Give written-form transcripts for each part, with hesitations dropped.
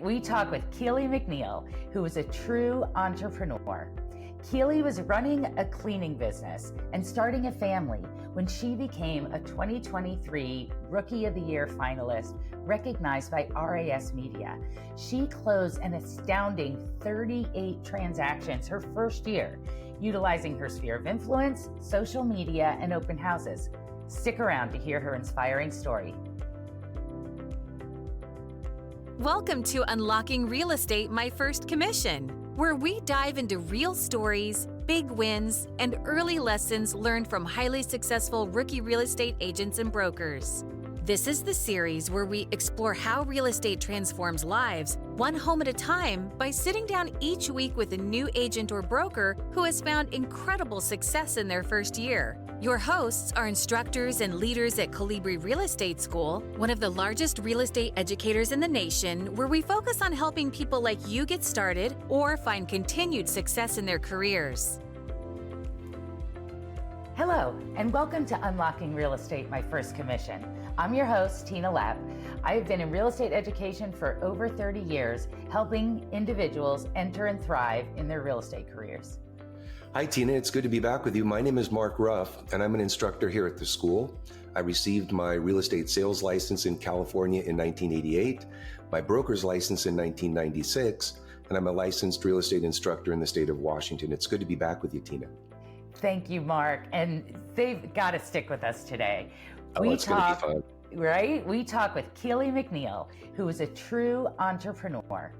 We talk with Keely McNeal, who is a true entrepreneur. Keely was running a cleaning business and starting a family when she became a 2023 Rookie of the Year finalist recognized by RAS Media. She closed an astounding 38 transactions her first year, utilizing her sphere of influence, social media, and open houses. Stick around to hear her inspiring story. Welcome to Unlocking Real Estate, My First Commission, where we dive into real stories, big wins, and early lessons learned from highly successful rookie real estate agents and brokers. This is the series where we explore how real estate transforms lives, one home at a time, by sitting down each week with a new agent or broker who has found incredible success in their first year. Your hosts are instructors and leaders at Colibri Real Estate School, one of the largest real estate educators in the nation, where we focus on helping people like you get started or find continued success in their careers. Hello, and welcome to Unlocking Real Estate, My First Commission. I'm your host, Tina Lapp. I've been in real estate education for over 30 years, helping individuals enter and thrive in their real estate careers. Hi, Tina. It's good to be back with you. My name is Mark Ruff, and I'm an instructor here at the school. I received my real estate sales license in California in 1988, my broker's license in 1996, and I'm a licensed real estate instructor in the state of Washington. It's good to be back with you, Tina. Thank you, Mark. And they've got to stick with us today. It's going to be fun. Right? We talk with Keely McNeal, who is a true entrepreneur.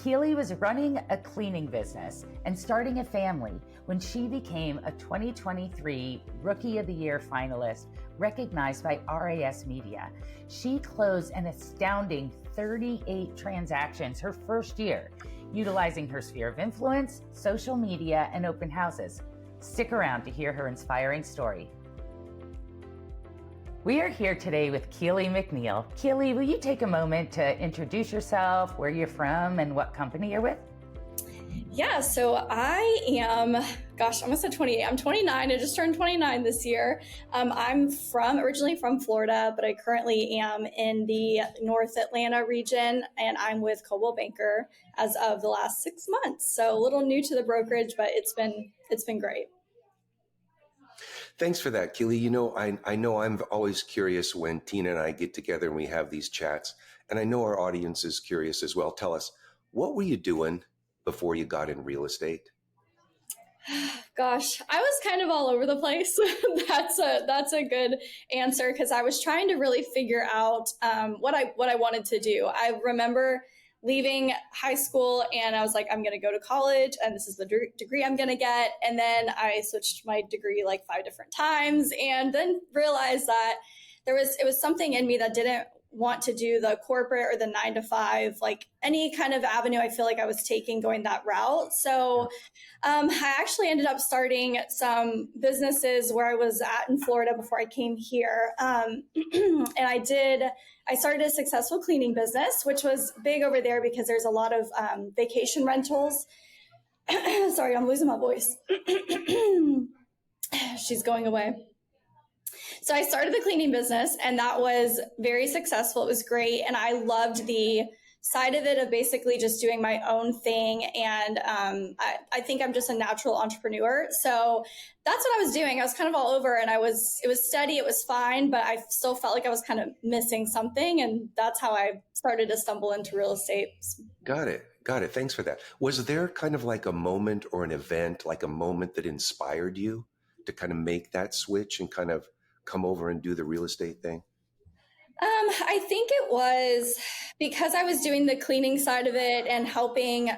Keely was running a cleaning business and starting a family when she became a 2023 Rookie of the Year finalist recognized by RAS Media. She closed an astounding 38 transactions her first year, utilizing her sphere of influence, social media, and open houses. Stick around to hear her inspiring story. We are here today with Keely McNeal. Keely, will you take a moment to introduce yourself, where you're from, and what company you're with? Yeah, so I am, almost at 28. I'm 29. I just turned 29 this year. I'm originally from Florida, but I currently am in the North Atlanta region, and I'm with Coldwell Banker as of the last 6 months. So a little new to the brokerage, but it's been great. Thanks for that, Keely. You know I'm always curious when Tina and I get together and we have these chats, and I know our audience is curious as well. Tell us, what were you doing before you got in real estate? Gosh, I was kind of all over the place. That's a good answer, because I was trying to really figure out what I wanted to do. I remember leaving high school and I was like, I'm going to go to college and this is the degree I'm going to get. And then I switched my degree like 5 different times, and then realized that it was something in me that didn't want to do the corporate or the 9 to 5, like any kind of avenue I feel like I was taking going that route. So I actually ended up starting some businesses where I was at in Florida before I came here. And I started a successful cleaning business, which was big over there because there's a lot of vacation rentals. Sorry, I'm losing my voice. She's going away. So I started the cleaning business, and that was very successful. It was great. And I loved the side of it of basically just doing my own thing. And I think I'm just a natural entrepreneur. So that's what I was doing. I was kind of all over, and it was steady. It was fine, but I still felt like I was kind of missing something. And that's how I started to stumble into real estate. Got it. Thanks for that. Was there kind of like a moment or an event, like a moment that inspired you to kind of make that switch and kind of come over and do the real estate thing? I think it was because I was doing the cleaning side of it and helping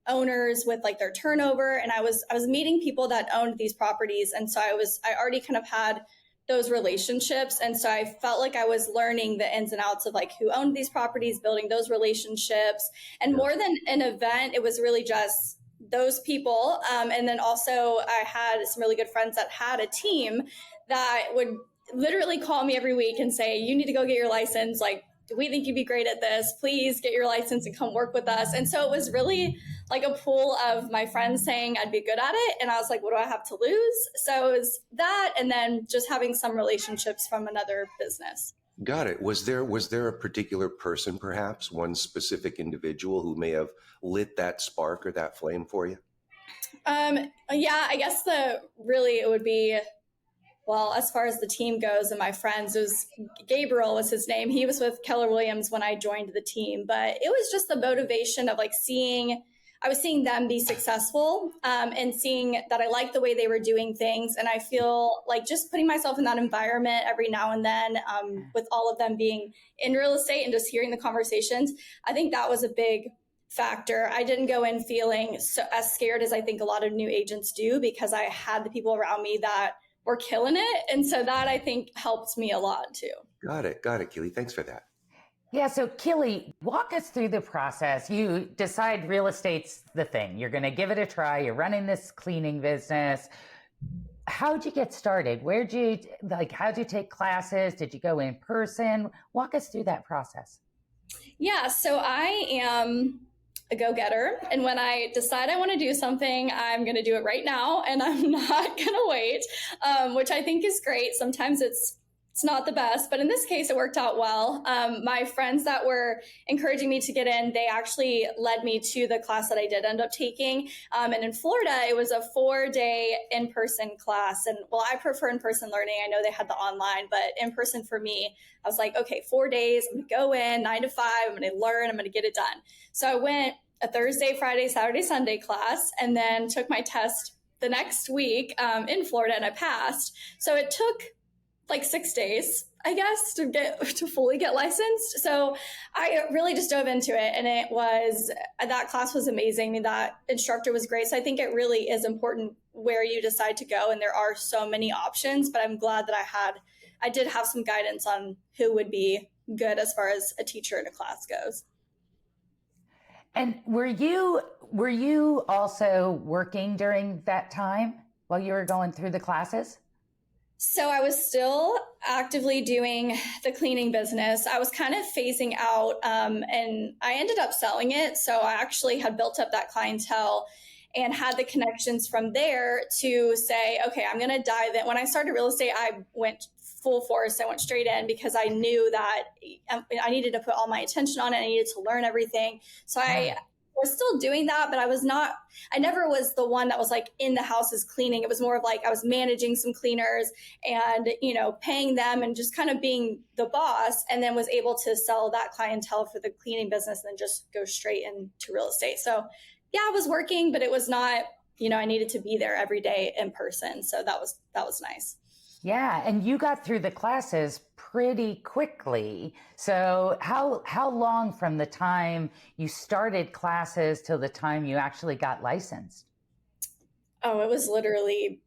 owners with like their turnover, and I was meeting people that owned these properties, and so I already kind of had those relationships, and so I felt like I was learning the ins and outs of like who owned these properties, building those relationships, and more than an event, it was really just those people. And then also I had some really good friends that had a team that would literally call me every week and say, you need to go get your license. Like, we think you'd be great at this. Please get your license and come work with us. And so it was really like a pool of my friends saying I'd be good at it. And I was like, what do I have to lose? So it was that. And then just having some relationships from another business. Got it. Was there a particular person, perhaps one specific individual who may have lit that spark or that flame for you? Yeah, I guess it would be, well, as far as the team goes and my friends, it was Gabriel was his name. He was with Keller Williams when I joined the team, but it was just the motivation of like I was seeing them be successful, and seeing that I liked the way they were doing things. And I feel like just putting myself in that environment every now and then, with all of them being in real estate and just hearing the conversations, I think that was a big factor. I didn't go in feeling as scared as I think a lot of new agents do, because I had the people around me that were killing it. And so that I think helped me a lot too. Got it, Keely. Thanks for that. Yeah. So Keely, walk us through the process. You decide real estate's the thing. You're going to give it a try. You're running this cleaning business. How'd you get started? How'd you take classes? Did you go in person? Walk us through that process. Yeah. So I am a go-getter. And when I decide I want to do something, I'm going to do it right now. And I'm not going to wait, which I think is great. Sometimes it's not the best, but in this case, it worked out well. My friends that were encouraging me to get in, they actually led me to the class that I did end up taking. And in Florida, it was a 4-day in-person class. And well, I prefer in-person learning. I know they had the online, but in person for me, I was like, okay, 4 days, I'm gonna go in 9 to 5, I'm gonna learn, I'm gonna get it done. So I went a Thursday, Friday, Saturday, Sunday class, and then took my test the next week in Florida, and I passed. So it took like 6 days, I guess, to fully get licensed. So I really just dove into it, and that class was amazing. I mean, that instructor was great. So I think it really is important where you decide to go, and there are so many options, but I'm glad that I did have some guidance on who would be good as far as a teacher in a class goes. And were you also working during that time while you were going through the classes? So I was still actively doing the cleaning business. I was kind of phasing out, and I ended up selling it. So I actually had built up that clientele and had the connections from there to say, okay, I'm going to dive in. When I started real estate, I went full force. I went straight in because I knew that I needed to put all my attention on it. I needed to learn everything. So I was still doing that, but I never was the one that was like in the houses cleaning. It was more of like I was managing some cleaners and, paying them and just kind of being the boss, and then was able to sell that clientele for the cleaning business and then just go straight into real estate. So yeah, I was working, but it was not, I needed to be there every day in person. So that was nice. Yeah. And you got through the classes pretty quickly. So how long from the time you started classes till the time you actually got licensed? Oh, it was literally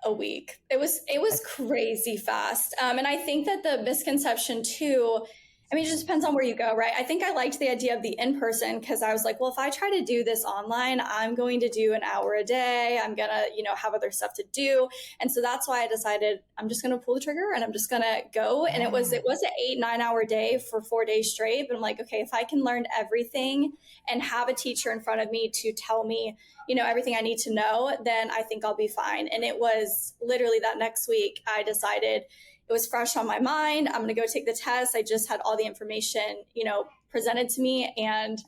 a week. It was crazy fast. And I think that the misconception too, it just depends on where you go, right? I think I liked the idea of the in-person because I was like, well, if I try to do this online, I'm going to do an hour a day. I'm going to, have other stuff to do. And so that's why I decided I'm just going to pull the trigger and I'm just going to go. And it was an 8-9 hour day for 4 days straight. But I'm like, okay, if I can learn everything and have a teacher in front of me to tell me, everything I need to know, then I think I'll be fine. And it was literally that next week I decided it was fresh on my mind. I'm going to go take the test. I just had all the information, presented to me, and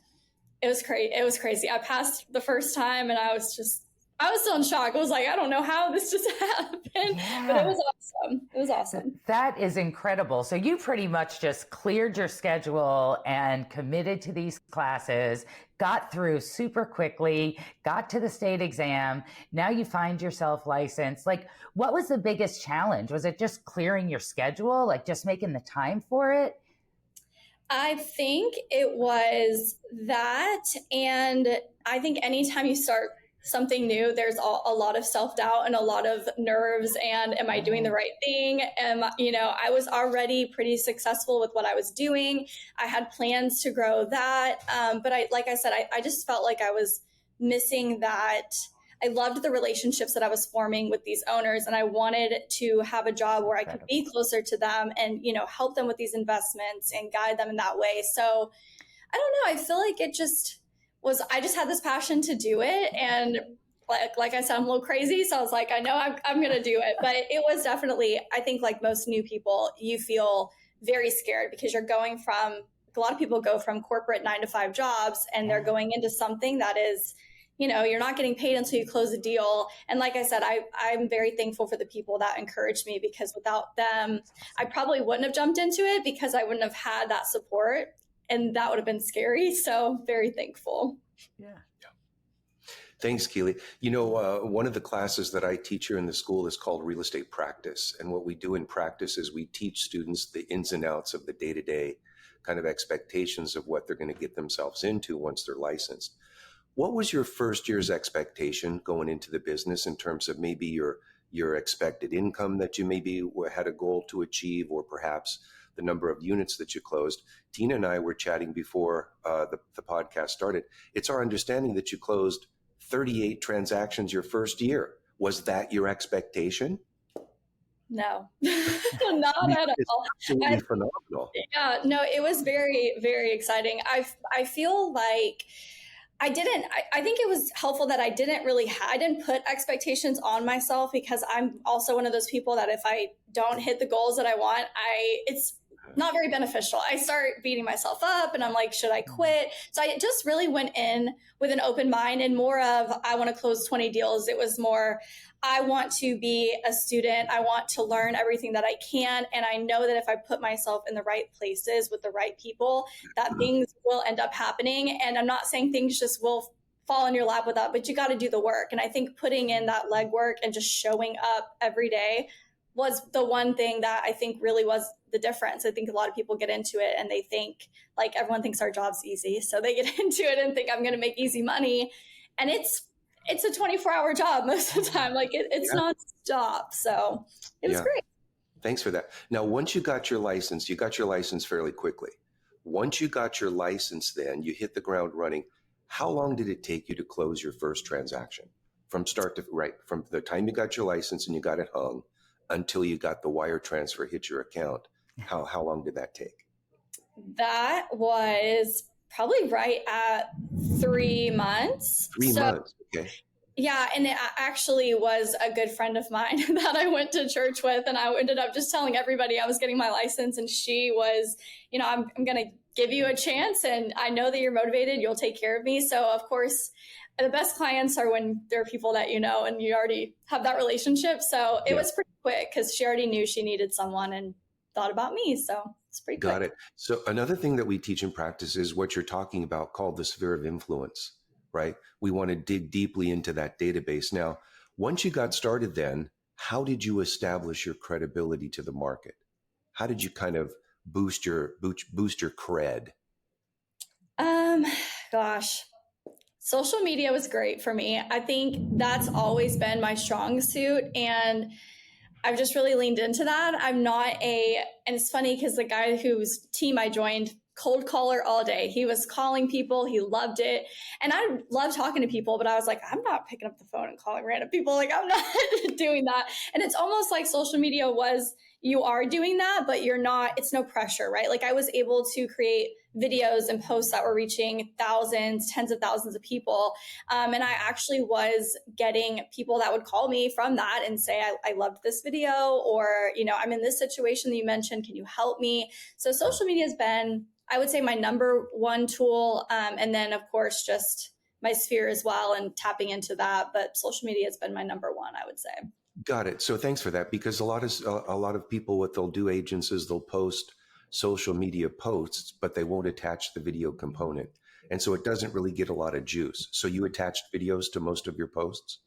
it was crazy. It was crazy. I passed the first time and I was still in shock. I was like, I don't know how this just happened, but it was awesome. It was awesome. That is incredible. So you pretty much just cleared your schedule and committed to these classes, got through super quickly, got to the state exam. Now you find yourself licensed. Like, what was the biggest challenge? Was it just clearing your schedule, like just making the time for it? I think it was that. And I think anytime you start something new, there's a lot of self-doubt and a lot of nerves. And am I doing the right thing? I was already pretty successful with what I was doing. I had plans to grow that. But like I said, I just felt like I was missing that. I loved the relationships that I was forming with these owners, and I wanted to have a job where I could be closer to them and, help them with these investments and guide them in that way. So I don't know. I feel like it just I just had this passion to do it. And like I said, I'm a little crazy. So I was like, I know I'm going to do it. But it was definitely, I think like most new people, you feel very scared because you're going from, a lot of people go from corporate 9-to-5 jobs and they're going into something that is, you're not getting paid until you close a deal. And like I said, I'm very thankful for the people that encouraged me, because without them, I probably wouldn't have jumped into it because I wouldn't have had that support, and that would have been scary. So very thankful. Yeah. Thanks, Keely. One of the classes that I teach here in the school is called Real Estate Practice. And what we do in practice is we teach students the ins and outs of the day-to-day kind of expectations of what they're going to get themselves into once they're licensed. What was your first year's expectation going into the business in terms of maybe your expected income that you maybe had a goal to achieve, or perhaps the number of units that you closed? Tina and I were chatting before the podcast started. It's our understanding that you closed 38 transactions your first year. Was that your expectation? No, not at all. Absolutely phenomenal. Yeah, no, it was very, very exciting. I feel like I think it was helpful that I didn't put expectations on myself, because I'm also one of those people that if I don't hit the goals that I want, it's not very beneficial. I start beating myself up and I'm like, should I quit? So I just really went in with an open mind, and more of, I want to close 20 deals. It was more, I want to be a student. I want to learn everything that I can. And I know that if I put myself in the right places with the right people, that things will end up happening. And I'm not saying things just will fall in your lap with that, but you got to do the work. And I think putting in that legwork and just showing up every day was the one thing that I think really was the difference. I think a lot of people get into it and they think, like, everyone thinks our job's easy. So they get into it and think I'm going to make easy money. And it's a 24-hour job most of the time. Like it's nonstop. So it was great. Thanks for that. Now, once you got your license fairly quickly. Once you got your license, then you hit the ground running. How long did it take you to close your first transaction from start to right? From the time you got your license and you got it hung until you got the wire transfer hit your account. How long did that take? That was probably right at 3 months. 3 months. Okay. Yeah. And it actually was a good friend of mine that I went to church with. And I ended up just telling everybody I was getting my license. And she was, I'm going to give you a chance. And I know that you're motivated. You'll take care of me. So of course, the best clients are when there are people that and you already have that relationship. So it was pretty quick because she already knew she needed someone and thought about me. So it's pretty quick. Got it. So another thing that we teach in practice is what you're talking about, called the sphere of influence, right? We want to dig deeply into that database. Now, once you got started then, how did you establish your credibility to the market? How did you kind of boost your cred? Gosh. Social media was great for me. I think that's always been my strong suit. And I've just really leaned into that. And it's funny because the guy whose team I joined, cold caller all day. He was calling people. He loved it. And I love talking to people, but I was like, I'm not picking up the phone and calling random people. Like, I'm not doing that. And it's almost like social media was, you are doing that, but you're not, it's no pressure, right? Like I was able to create videos and posts that were reaching thousands, tens of thousands of people. And I actually was getting people that would call me from that and say, I loved this video, or, I'm in this situation that you mentioned. Can you help me? So social media has been, I would say, my number one tool. And then of course, just my sphere as well and tapping into that. But social media has been my number one, I would say. Got it. So thanks for that, because a lot of people, what they'll do, agents, is they'll post social media posts, but they won't attach the video component. And so it doesn't really get a lot of juice. So you attached videos to most of your posts?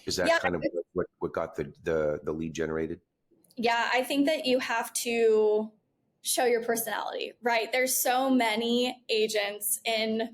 Is that kind of what got the lead generated? Yeah, I think that you have to show your personality, right? There's so many agents in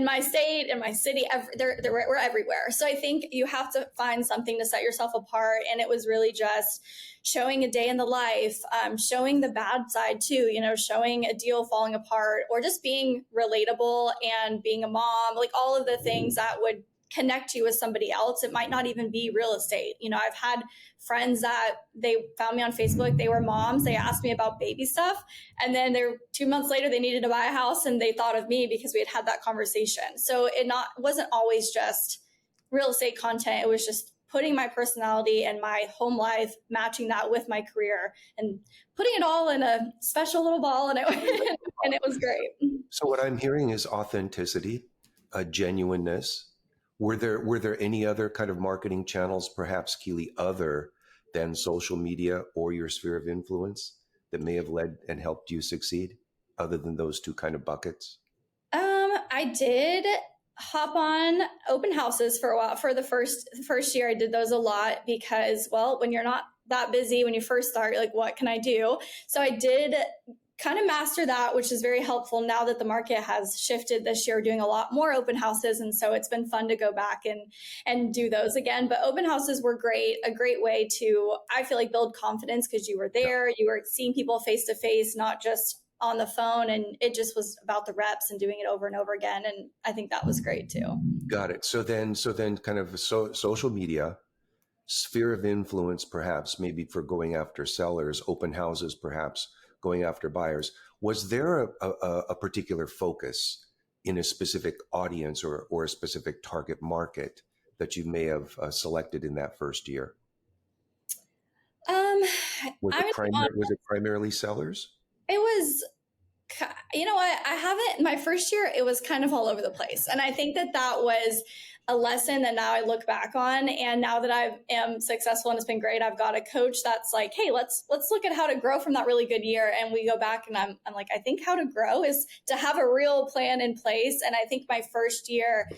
my state, in my city, we're everywhere. So I think you have to find something to set yourself apart. And it was really just showing a day in the life, showing the bad side too, showing a deal falling apart, or just being relatable and being a mom, like all of the things that would connect you with somebody else. It might not even be real estate. I've had friends that they found me on Facebook. They were moms. They asked me about baby stuff. And then 2 months later, they needed to buy a house and they thought of me because we had that conversation. So it wasn't always just real estate content. It was just putting my personality and my home life, matching that with my career and putting it all in a special little ball. And it was great. So what I'm hearing is authenticity, genuineness. Were there any other kind of marketing channels, perhaps, Keely, other than social media or your sphere of influence that may have led and helped you succeed, other than those two kind of buckets? I did hop on open houses for a while. For the first year, I did those a lot because, well, when you're not that busy, when you first start, you're like, what can I do? So I did kind of master that, which is very helpful now that the market has shifted this year, doing a lot more open houses. And so it's been fun to go back and do those again. But open houses were a great way to, I feel like, build confidence because you were there, you were seeing people face to face, not just on the phone. And it just was about the reps and doing it over and over again. And I think that was great too. Got it. So then kind of social media, sphere of influence, perhaps maybe for going after sellers, open houses, perhaps going after buyers. Was there a particular focus in a specific audience or a specific target market that you may have selected in that first year? Was it primarily sellers? It was, you know what, I haven't, my first year, it was kind of all over the place. And I think that was a lesson that now I look back on. And now that I am successful and it's been great, I've got a coach that's like, hey, let's look at how to grow from that really good year. And we go back and I'm like, I think how to grow is to have a real plan in place. And I think my first year,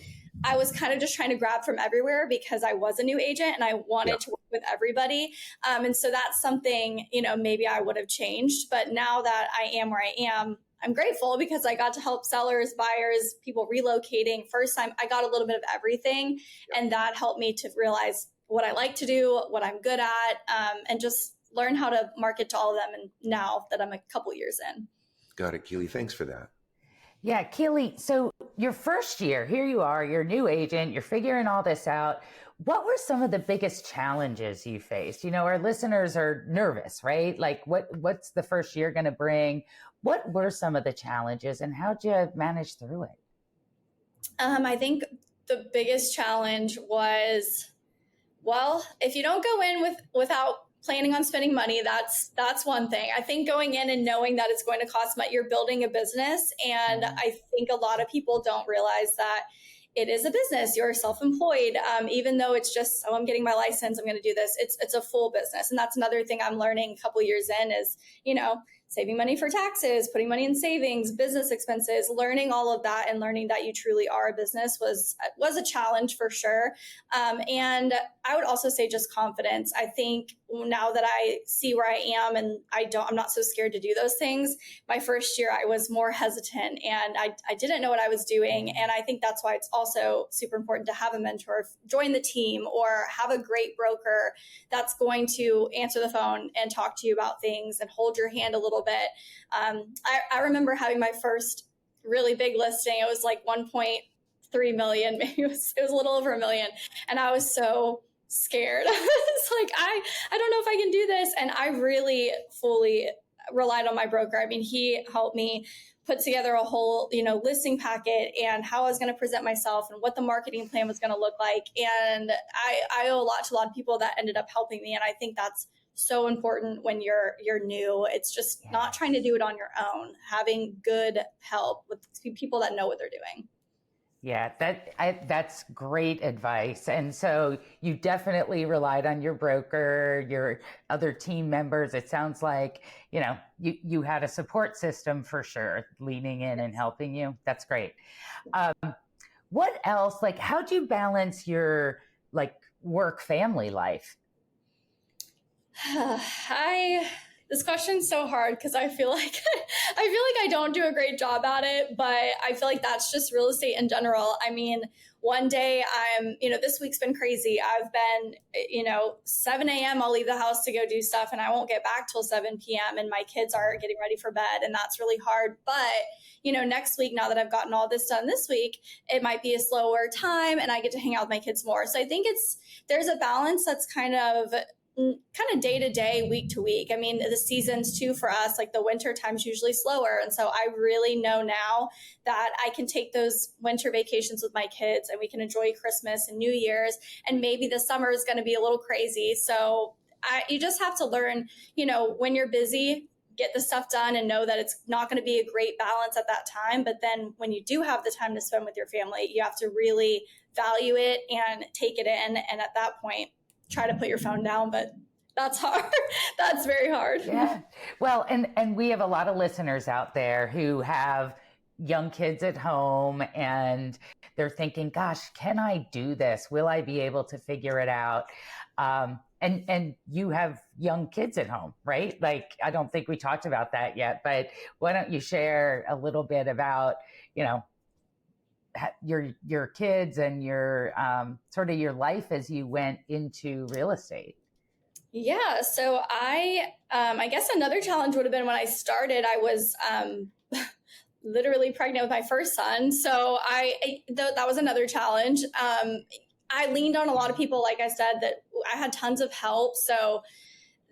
I was kind of just trying to grab from everywhere because I was a new agent and I wanted to work with everybody. And so that's something, maybe I would have changed. But now that I am where I am, I'm grateful because I got to help sellers, buyers, people relocating. First time I got a little bit of everything. And that helped me to realize what I like to do, what I'm good at, and just learn how to market to all of them. And now that I'm a couple years in. Got it, Keely. Thanks for that. Yeah, Keely, so your first year, here you are, you're a new agent, you're figuring all this out. What were some of the biggest challenges you faced? Our listeners are nervous, right? Like what's the first year going to bring? What were some of the challenges and how'd you manage through it? I think the biggest challenge was, well, if you don't go in without planning on spending money, that's one thing. I think going in and knowing that it's going to cost money, you're building a business. And I think a lot of people don't realize that it is a business. You're self-employed. Even though it's just, I'm getting my license, I'm going to do this. It's a full business. And that's another thing I'm learning a couple years in is, saving money for taxes, putting money in savings, business expenses, learning all of that and learning that you truly are a business was a challenge for sure. And I would also say just confidence. I think now that I see where I am and I'm not so scared to do those things. My first year, I was more hesitant and I didn't know what I was doing. And I think that's why it's also super important to have a mentor, join the team, or have a great broker that's going to answer the phone and talk to you about things and hold your hand a little bit. I remember having my first really big listing. It was like 1.3 million, maybe it was a little over $1 million. And I was so scared. It's like, I don't know if I can do this. And I really fully relied on my broker. I mean, he helped me put together a whole, listing packet and how I was going to present myself and what the marketing plan was going to look like. And I owe a lot to a lot of people that ended up helping me. And I think that's so important when you're new. It's just not trying to do it on your own, having good help with people that know what they're doing. Yeah, that's great advice. And so you definitely relied on your broker, your other team members. It sounds like, you had a support system for sure, leaning in and helping you. That's great. What else, how'd you balance your work family life? This question's so hard because I feel like I don't do a great job at it, but I feel like that's just real estate in general. I mean, one day this week's been crazy. I've been, 7 a.m. I'll leave the house to go do stuff and I won't get back till 7 p.m. and my kids are getting ready for bed and that's really hard. But, next week, now that I've gotten all this done this week, it might be a slower time and I get to hang out with my kids more. So I think there's a balance that's kind of kind of day to day, week to week. I mean, the seasons too for us, like the winter time's usually slower. And so I really know now that I can take those winter vacations with my kids and we can enjoy Christmas and New Year's. And maybe the summer is going to be a little crazy. So you just have to learn, when you're busy, get the stuff done and know that it's not going to be a great balance at that time. But then when you do have the time to spend with your family, you have to really value it and take it in. And at that point, try to put your phone down, but that's hard. That's very hard. Yeah. Well, and we have a lot of listeners out there who have young kids at home and they're thinking, gosh, can I do this? Will I be able to figure it out? And you have young kids at home, right? Like, I don't think we talked about that yet, but why don't you share a little bit about, your kids and your sort of your life as you went into real estate? Yeah. So I guess another challenge would have been when I started, I was literally pregnant with my first son. So that was another challenge. I leaned on a lot of people, like I said, that I had tons of help. So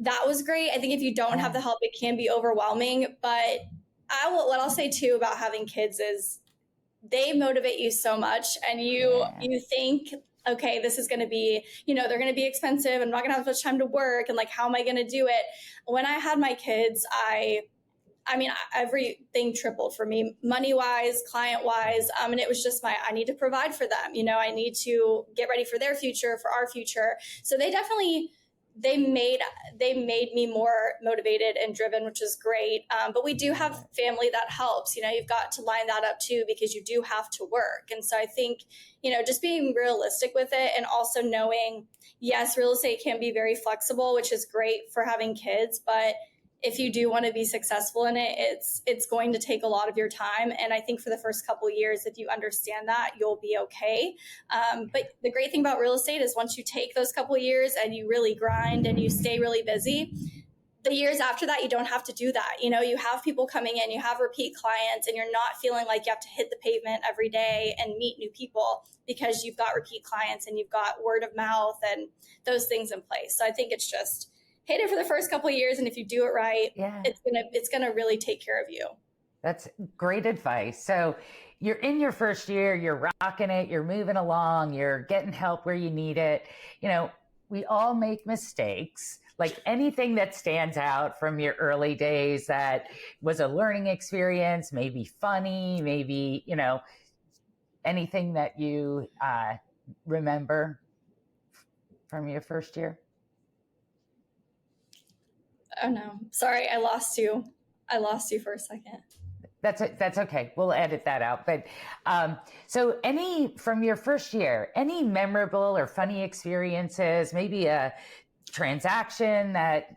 that was great. I think if you don't have the help, it can be overwhelming. But what I'll say too about having kids is they motivate you so much. And you think, okay, this is going to be, they're going to be expensive. I'm not going to have much time to work. And like, how am I going to do it? When I had my kids, I mean, everything tripled for me, money-wise, client-wise. And it was just I need to provide for them. I need to get ready for their future, for our future. So they made me more motivated and driven, which is great. But we do have family that helps. You've got to line that up too, because you do have to work. And so I think, just being realistic with it and also knowing, yes, real estate can be very flexible, which is great for having kids, but if you do want to be successful in it, it's going to take a lot of your time. And I think for the first couple of years, if you understand that, you'll be okay. But the great thing about real estate is once you take those couple of years and you really grind and you stay really busy, the years after that, you don't have to do that. You have people coming in, you have repeat clients, and you're not feeling like you have to hit the pavement every day and meet new people because you've got repeat clients and you've got word of mouth and those things in place. So I think it's just hit it for the first couple of years. And if you do it right, it's gonna really take care of you. That's great advice. So you're in your first year, you're rocking it, you're moving along, you're getting help where you need it. We all make mistakes. Like anything that stands out from your early days that was a learning experience, maybe funny, maybe, anything that you remember from your first year? Oh no, sorry, I lost you for a second. That's okay. We'll edit that out. But so from your first year, any memorable or funny experiences, maybe a transaction that,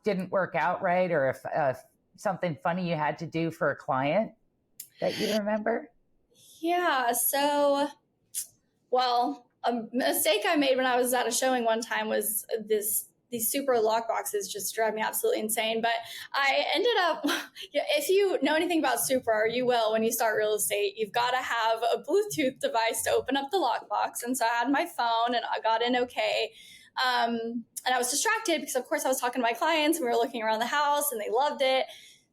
didn't work out right, or if something funny you had to do for a client that you remember? Yeah. So, a mistake I made when I was at a showing one time was these super lock boxes just drive me absolutely insane. But I ended up, if you know anything about super, or you will when you start real estate, you've got to have a Bluetooth device to open up the lockbox. And so I had my phone and I got in okay. And I was distracted because, of course, I was talking to my clients and we were looking around the house and they loved it.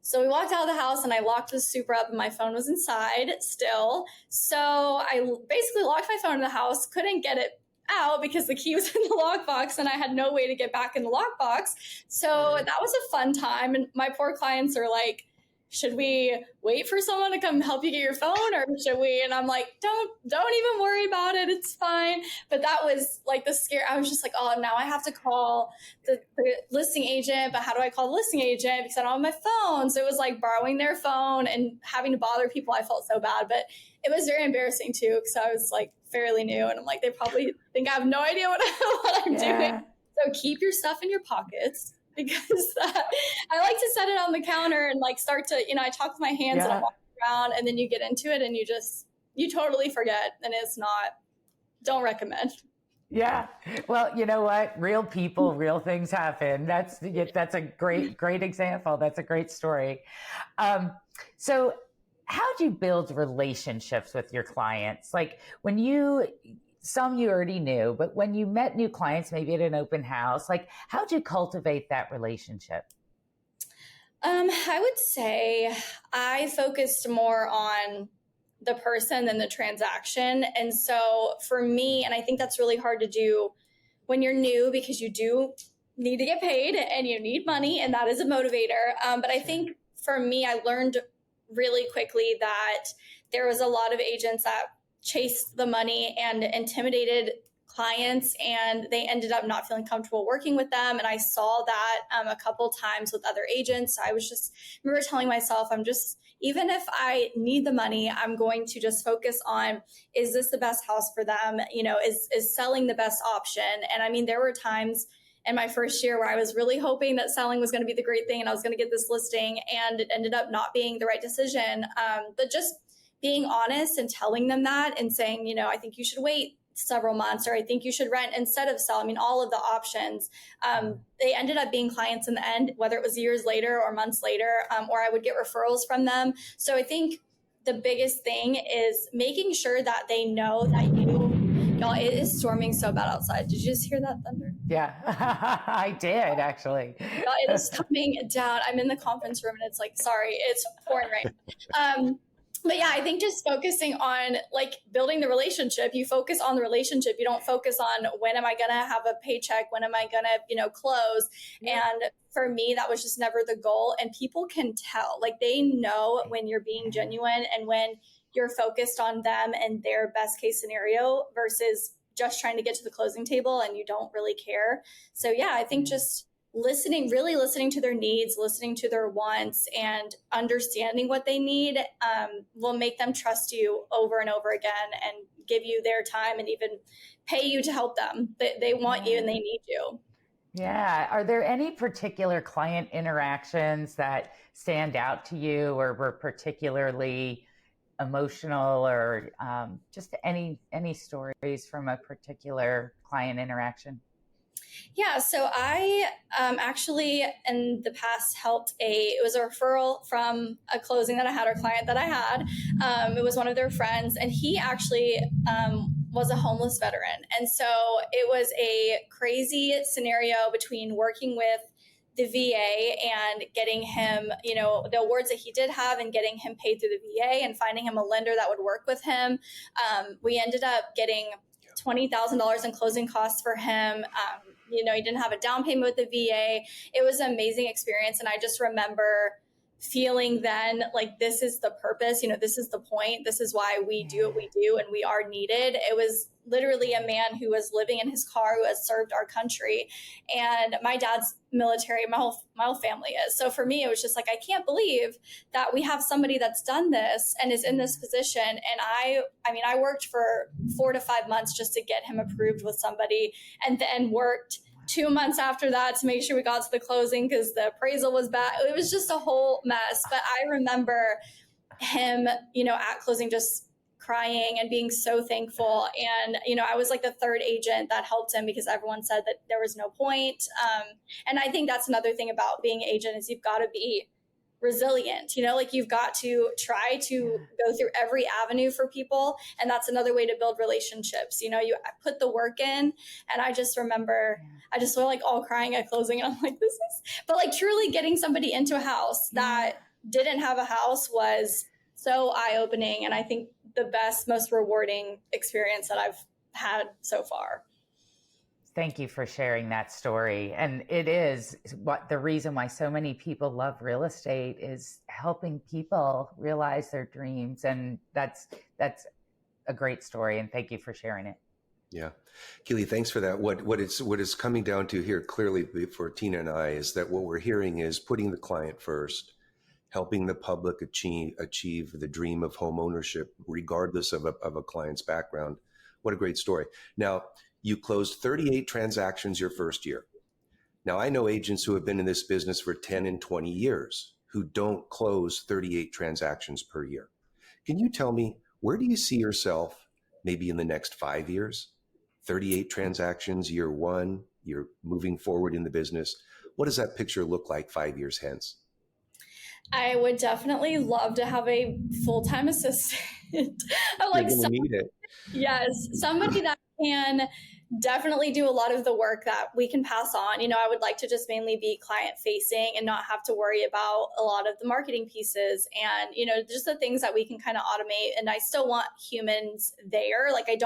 So we walked out of the house and I locked the super up and my phone was inside still. So I basically locked my phone in the house, couldn't get it out because the key was in the lockbox and I had no way to get back in the lockbox. So that was a fun time. And my poor clients are like, should we wait for someone to come help you get your phone, or should we? And I'm like, don't even worry about it. It's fine. But that was like the scare. I was just like, oh, now I have to call the listing agent. But how do I call the listing agent? Because I don't have my phone. So it was like borrowing their phone and having to bother people. I felt so bad, but it was very embarrassing too, because I was like fairly new and I'm like, they probably think I have no idea what I'm doing. So keep your stuff in your pockets, because I like to set it on the counter and like start to, I talk with my hands and I walk around, and then you get into it and you totally forget, and don't recommend. Yeah. Well, you know what? Real people, real things happen. That's a great example. That's a great story. So how do you build relationships with your clients? Like when you some you already knew, but when you met new clients, maybe at an open house, like how'd you cultivate that relationship? I would say I focused more on the person than the transaction. And so for me, and I think that's really hard to do when you're new because you do need to get paid and you need money, and that is a motivator. But I think for me, I learned really quickly that there was a lot of agents that chased the money and intimidated clients, and they ended up not feeling comfortable working with them. And I saw that a couple times with other agents. So I remember telling myself, even if I need the money, I'm going to just focus on, is this the best house for them? Is selling the best option? And I mean, there were times in my first year where I was really hoping that selling was going to be the great thing and I was going to get this listing, and it ended up not being the right decision. But just being honest and telling them that and saying, I think you should wait several months, or I think you should rent instead of sell. I mean, all of the options, they ended up being clients in the end, whether it was years later or months later, or I would get referrals from them. So I think the biggest thing is making sure that they know that y'all, it is storming so bad outside. Did you just hear that thunder? Yeah, I did actually. Y'all, it is coming down. I'm in the conference room and it's like, sorry, it's pouring rain. But yeah, I think just focusing on like building the relationship. You focus on the relationship. You don't focus on when am I going to have a paycheck? When am I going to, close? Yeah. And for me, that was just never the goal. And people can tell, like they know when you're being genuine and when you're focused on them and their best case scenario versus just trying to get to the closing table and you don't really care. So yeah, I think just really listening to their needs, listening to their wants, and understanding what they need will make them trust you over and over again and give you their time and even pay you to help them. They want you and they need you. Yeah. Are there any particular client interactions that stand out to you or were particularly emotional, or just any stories from a particular client interaction? Yeah, so I actually in the past helped it was a referral from a closing that I had, or client that I had. It was one of their friends, and he actually was a homeless veteran. And so it was a crazy scenario between working with the VA and getting him, the awards that he did have and getting him paid through the VA and finding him a lender that would work with him. We ended up getting $20,000 in closing costs for him. He didn't have a down payment with the VA. It was an amazing experience. And I just remember feeling then like, this is the purpose, this is the point. This is why we do what we do and we are needed. It was literally a man who was living in his car who has served our country. And my dad's military, my whole family is. So for me, it was just like, I can't believe that we have somebody that's done this and is in this position. And I worked for 4 to 5 months just to get him approved with somebody, and then worked 2 months after that to make sure we got to the closing because the appraisal was bad. It was just a whole mess. But I remember him, at closing just crying and being so thankful. And, I was like the third agent that helped him because everyone said that there was no point. And I think that's another thing about being an agent is you've got to be resilient, you've got to try to go through every avenue for people. And that's another way to build relationships. You put the work in, and I just remember, I just feel like all crying at closing. And I'm like, but like truly getting somebody into a house that didn't have a house was so eye-opening. And I think the best, most rewarding experience that I've had so far. Thank you for sharing that story. And it is what the reason why so many people love real estate is helping people realize their dreams. And that's a great story. And thank you for sharing it. Yeah. Keely, thanks for that. What is coming down to here clearly for Tina and I is that what we're hearing is putting the client first, helping the public achieve the dream of home ownership, regardless of a client's background. What a great story. Now, you closed 38 transactions your first year. Now, I know agents who have been in this business for 10 and 20 years who don't close 38 transactions per year. Can you tell me, where do you see yourself maybe in the next 5 years? 38 transactions, year one, you're moving forward in the business. What does that picture look like 5 years hence? I would definitely love to have a full-time assistant. I'm like, You're going to need it. yes, somebody that can definitely do a lot of the work that we can pass on. I would like to just mainly be client facing and not have to worry about a lot of the marketing pieces and, just the things that we can kind of automate. And I still want humans there. Like, I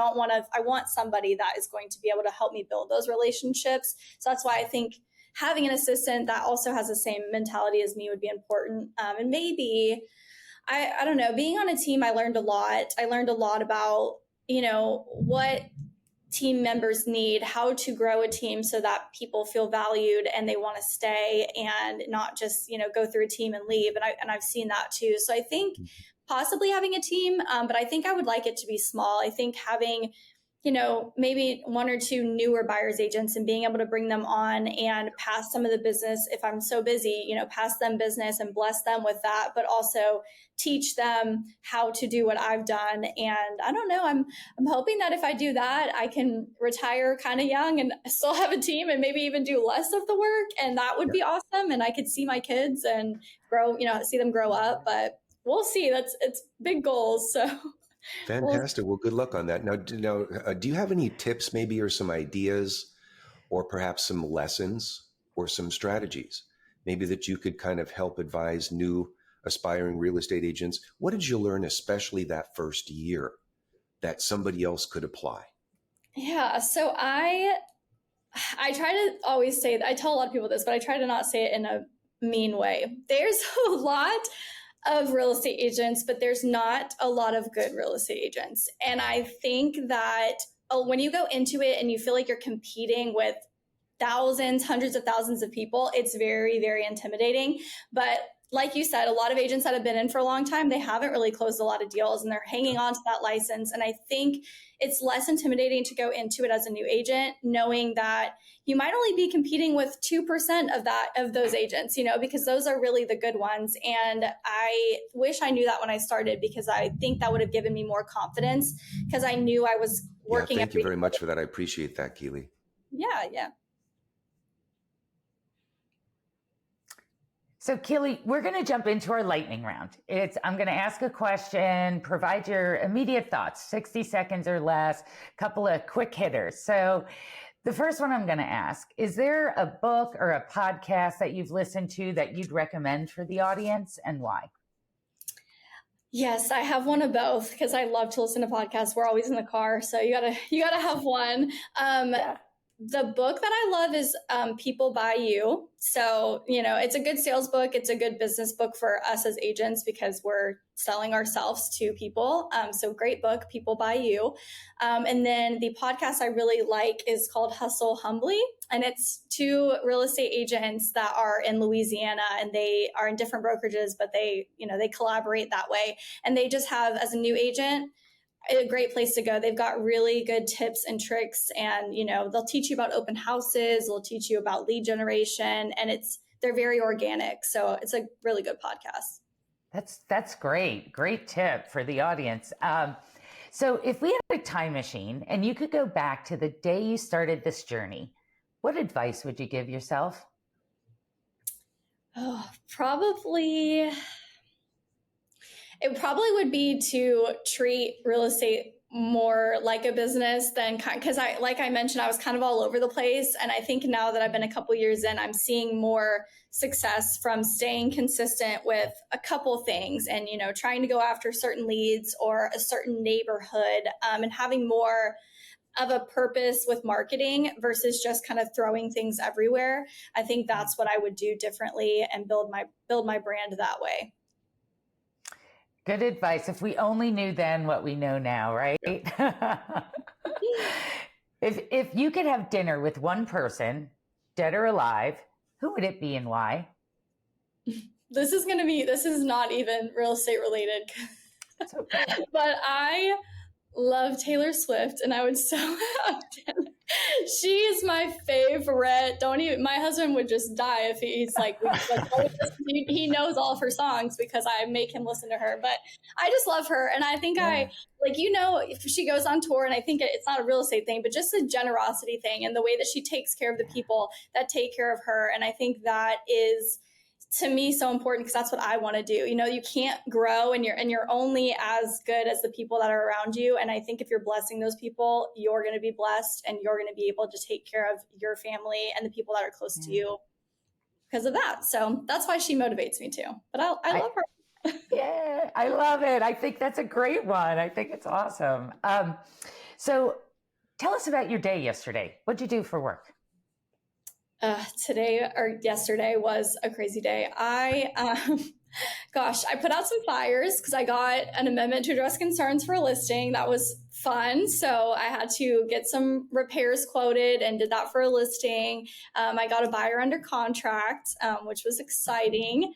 want somebody that is going to be able to help me build those relationships. So that's why I think having an assistant that also has the same mentality as me would be important. And maybe, I don't know, being on a team, I learned a lot. I learned a lot about, what team members need, how to grow a team so that people feel valued and they want to stay and not just, go through a team and leave. And I've seen that too. So I think possibly having a team, but I think I would like it to be small. I think having, maybe one or two newer buyer's agents and being able to bring them on and pass some of the business, if I'm so busy, pass them business and bless them with that, but also teach them how to do what I've done. And I don't know, I'm hoping that if I do that, I can retire kind of young and still have a team and maybe even do less of the work. And that would be awesome. And I could see my kids and grow, see them grow up, but we'll see. It's big goals. So Fantastic. Well, good luck on that. Now, do you have any tips maybe or some ideas or perhaps some lessons or some strategies maybe that you could kind of help advise new aspiring real estate agents? What did you learn, especially that first year, that somebody else could apply? Yeah. So I try to always say that. I tell a lot of people this, but I try to not say it in a mean way. There's a lot of real estate agents, but there's not a lot of good real estate agents. And I think that when you go into it and you feel like you're competing with thousands, hundreds of thousands of people, it's very, very intimidating. But like you said, a lot of agents that have been in for a long time, they haven't really closed a lot of deals and they're hanging on to that license. And I think it's less intimidating to go into it as a new agent, knowing that you might only be competing with 2% of those agents, because those are really the good ones. And I wish I knew that when I started, because I think that would have given me more confidence because I knew I was working. Thank you very much for that. I appreciate that, Keely. Yeah. So Keely, we're going to jump into our lightning round. I'm going to ask a question, provide your immediate thoughts, 60 seconds or less, couple of quick hitters. So the first one I'm going to ask, is there a book or a podcast that you've listened to that you'd recommend for the audience and why? Yes, I have one of both because I love to listen to podcasts. We're always in the car, so you gotta have one. The book that I love is People by You. So, it's a good sales book. It's a good business book for us as agents because we're selling ourselves to people. So great book, People by You. And then the podcast I really like is called Hustle Humbly. And it's two real estate agents that are in Louisiana and they are in different brokerages, but they collaborate that way. And they just have, as a new agent, a great place to go. They've got really good tips and tricks and, they'll teach you about open houses. They'll teach you about lead generation and they're very organic. So it's a really good podcast. That's great. Great tip for the audience. So if we had a time machine and you could go back to the day you started this journey, what advice would you give yourself? It probably would be to treat real estate more like a business because like I mentioned, I was kind of all over the place. And I think now that I've been a couple years in, I'm seeing more success from staying consistent with a couple things and, trying to go after certain leads or a certain neighborhood and having more of a purpose with marketing versus just kind of throwing things everywhere. I think that's what I would do differently and build my brand that way. Good advice. If we only knew then what we know now, right? Yeah. If you could have dinner with one person, dead or alive, who would it be and why? This is not even real estate related. It's okay. But I love Taylor Swift and I would so have dinner. She is my favorite. My husband would just die if he's like he knows all of her songs because I make him listen to her. But I just love her. And I think if she goes on tour, and I think it's not a real estate thing, but just a generosity thing and the way that she takes care of the people that take care of her. And I think that is to me so important because that's what I want to do. You know, you can't grow and you're only as good as the people that are around you. And I think if you're blessing those people, you're going to be blessed and you're going to be able to take care of your family and the people that are close to you because of that. So that's why she motivates me too. But I love her. Yeah, I love it. I think that's a great one. I think it's awesome. So tell us about your day yesterday. What'd you do for work? Today or yesterday was a crazy day. I put out some flyers because I got an amendment to address concerns for a listing. That was fun. So I had to get some repairs quoted and did that for a listing. I got a buyer under contract, which was exciting.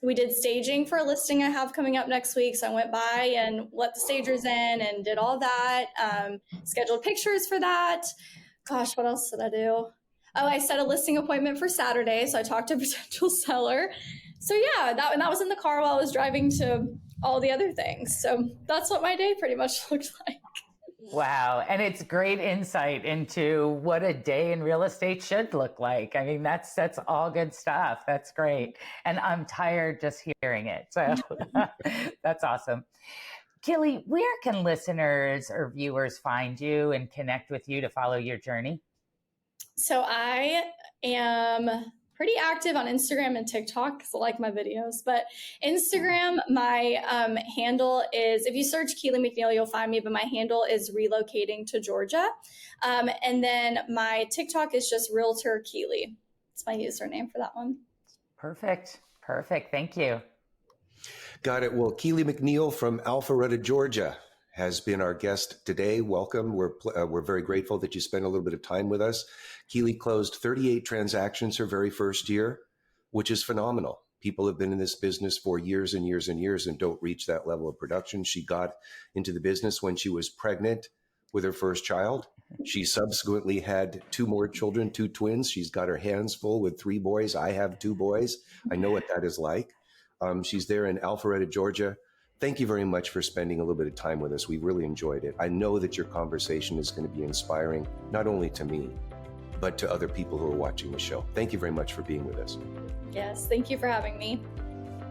We did staging for a listing I have coming up next week. So I went by and let the stagers in and did all that, scheduled pictures for that. Gosh, what else did I do? Oh, I set a listing appointment for Saturday. So I talked to a potential seller. So yeah, that was in the car while I was driving to all the other things. So that's what my day pretty much looked like. Wow. And it's great insight into what a day in real estate should look like. I mean, that's all good stuff. That's great. And I'm tired just hearing it. So that's awesome. Keely, where can listeners or viewers find you and connect with you to follow your journey? So I am pretty active on Instagram and TikTok because I like my videos. But Instagram, my handle is, if you search Keely McNeal, you'll find me, but my handle is relocating to Georgia. And then my TikTok is just Realtor Keely. It's my username for that one. Perfect. Thank you. Got it. Well, Keely McNeal from Alpharetta, Georgia has been our guest today. Welcome. We're very grateful that you spent a little bit of time with us. Keely closed 38 transactions her very first year, which is phenomenal. People have been in this business for years and years and years and don't reach that level of production. She got into the business when she was pregnant with her first child. She subsequently had 2 more children, 2 twins. She's got her hands full with 3 boys. I have 2 boys. I know what that is like. She's there in Alpharetta, Georgia. Thank you very much for spending a little bit of time with us. We really enjoyed it. I know that your conversation is going to be inspiring, not only to me, but to other people who are watching the show. Thank you very much for being with us. Yes, thank you for having me.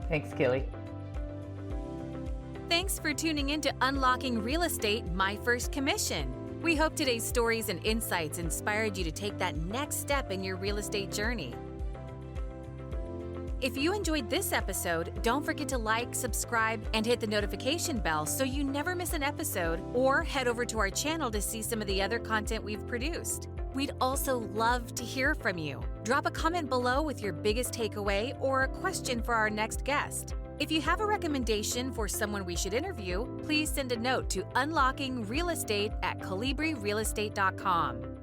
Thanks, Keely. Thanks for tuning in to Unlocking Real Estate, My First Commission. We hope today's stories and insights inspired you to take that next step in your real estate journey. If you enjoyed this episode, don't forget to like, subscribe, and hit the notification bell so you never miss an episode, or head over to our channel to see some of the other content we've produced. We'd also love to hear from you. Drop a comment below with your biggest takeaway or a question for our next guest. If you have a recommendation for someone we should interview, please send a note to unlockingrealestate@colibrirealestate.com.